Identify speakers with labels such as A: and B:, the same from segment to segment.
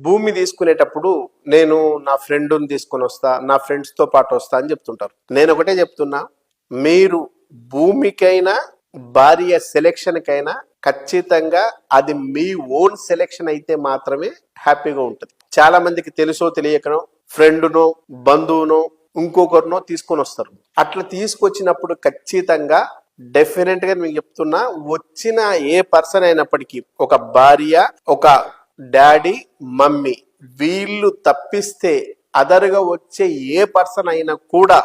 A: భూమి తీసుకునేటప్పుడు నేను నా ఫ్రెండ్ని తీసుకొని వస్తా, నా ఫ్రెండ్స్తో పాటు వస్తా అని చెప్తుంటారు. నేను ఒకటే చెప్తున్నా, మీరు భూమికైనా భార్య సెలెక్షన్కైనా ఖచ్చితంగా అది మీ ఓన్ సెలెక్షన్ అయితే మాత్రమే హ్యాపీగా ఉంటుంది. చాలా మందికి తెలుసో తెలియకనో ఫ్రెండ్నో బంధువునో ఇంకొకరినో తీసుకొని వస్తారు. అట్లా తీసుకొచ్చినప్పుడు ఖచ్చితంగా డెఫినెట్ గా మీకు చెప్తున్నా, వచ్చిన ఏ పర్సన్ అయినప్పటికీ ఒక భార్య, ఒక డాడీ, మమ్మీ వీళ్ళు తప్పిస్తే అదర్గా వచ్చే ఏ పర్సన్ అయినా కూడా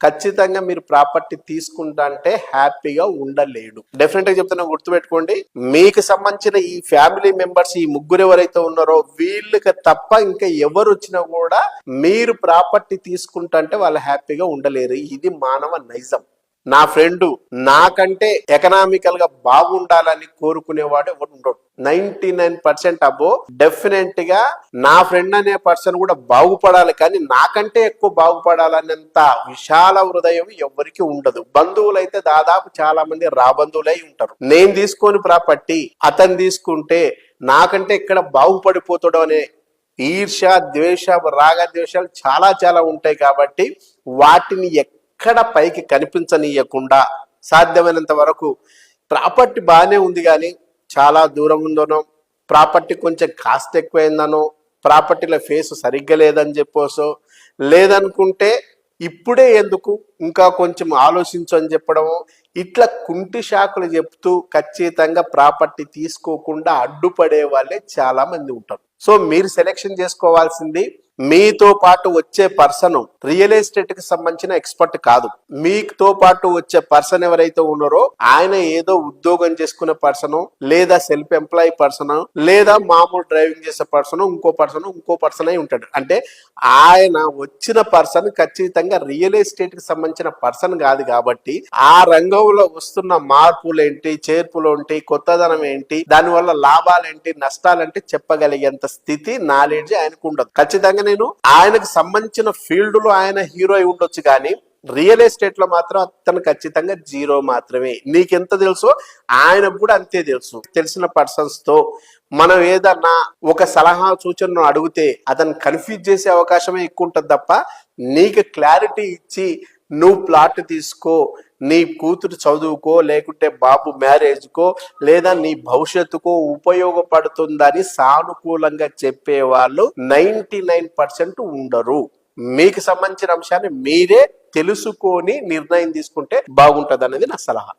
A: ఖచ్చితంగా మీరు ప్రాపర్టీ తీసుకుంటా అంటే హ్యాపీగా ఉండలేడు. డెఫినెట్ గా చెప్తున్నా, గుర్తుపెట్టుకోండి. మీకు సంబంధించిన ఈ ఫ్యామిలీ మెంబర్స్, ఈ ముగ్గురు ఎవరైతే ఉన్నారో వీళ్ళకి తప్ప ఇంకా ఎవరు వచ్చినా కూడా మీరు ప్రాపర్టీ తీసుకుంటా అంటే వాళ్ళు హ్యాపీగా ఉండలేరు. ఇది మానవ నైజం. నా ఫ్రెండ్ నాకంటే ఎకనామికల్ గా బాగుండాలని కోరుకునేవాడు ఎవరు ఉండడు. 99% అబో డెఫినెట్ గా నా ఫ్రెండ్ అనే పర్సన్ కూడా బాగుపడాలి, కానీ నాకంటే ఎక్కువ బాగుపడాలనేంత విశాల హృదయం ఎవరికి ఉండదు. బంధువులైతే దాదాపు చాలా మంది రాబంధువులై ఉంటారు. నేను తీసుకొని ప్రాపర్టీ అతను తీసుకుంటే నాకంటే ఇక్కడ బాగుపడిపోతాడు అనే ఈర్ష, ద్వేష, రాగద్వేషాలు చాలా చాలా ఉంటాయి. కాబట్టి వాటిని ఎక్కడ పైకి కనిపించనీయకుండా సాధ్యమైనంత వరకు ప్రాపర్టీ బాగానే ఉంది కానీ చాలా దూరం ఉందనో, ప్రాపర్టీ కొంచెం కాస్ట్ ఎక్కువైందనో, ప్రాపర్టీల ఫేస్ సరిగ్గా లేదని చెప్పోసో, లేదనుకుంటే ఇప్పుడే ఎందుకు ఇంకా కొంచెం ఆలోచించు అని చెప్పడము, ఇట్లా కుంటి షాకులు చెప్తూ ఖచ్చితంగా ప్రాపర్టీ తీసుకోకుండా అడ్డుపడే వాళ్ళే చాలా మంది ఉంటారు. సో మీరు సెలెక్షన్ చేసుకోవాల్సింది మీతో పాటు వచ్చే పర్సన్ రియల్ ఎస్టేట్ కి సంబంధించిన ఎక్స్పర్ట్ కాదు. మీతో పాటు వచ్చే పర్సన్ ఎవరైతే ఉన్నారో ఆయన ఏదో ఉద్యోగం చేసుకునే పర్సన్, లేదా సెల్ఫ్ ఎంప్లాయీ పర్సన్, లేదా మామూలు డ్రైవింగ్ చేసే పర్సన్, ఇంకో పర్సన్ అయి ఉంటాడు. అంటే ఆయన వచ్చిన పర్సన్ ఖచ్చితంగా రియల్ ఎస్టేట్ కి సంబంధించిన పర్సన్ కాదు. కాబట్టి ఆ రంగంలో వస్తున్న మార్పులు ఏంటి, చేర్పులు ఏంటి, కొత్తదనం ఏంటి, దానివల్ల లాభాలేంటి, నష్టాలేంటి చెప్పగలిగేంత స్థితి, నాలెడ్జ్ ఆయనకు ఉండదు. ఖచ్చితంగా నేను ఆయనకు సంబంధించిన ఫీల్డ్ లో ఆయన హీరో అయి ఉండొచ్చు, కానీ రియల్ ఎస్టేట్ లో మాత్రం అతను ఖచ్చితంగా జీరో మాత్రమే. నీకెంత తెలుసో ఆయనకు కూడా అంతే తెలుసు. తెలిసిన పర్సన్స్ తో మనం ఏదన్నా ఒక సలహా సూచనను అడిగితే అతను కన్ఫ్యూజ్ చేసే అవకాశమే ఎక్కువ ఉంటుంది తప్ప నీకు క్లారిటీ ఇచ్చి నువ్వు ప్లాట్ తీసుకో, నీ కూతురు చదువుకో, లేకుంటే బాబు మ్యారేజ్కో, లేదా నీ భవిష్యత్తుకో ఉపయోగపడుతుందని సానుకూలంగా చెప్పేవాళ్ళు 99% ఉండరు. మీకు సంబంధించిన అంశాన్ని మీరే తెలుసుకొని నిర్ణయం తీసుకుంటే బాగుంటది అనేది నా సలహా.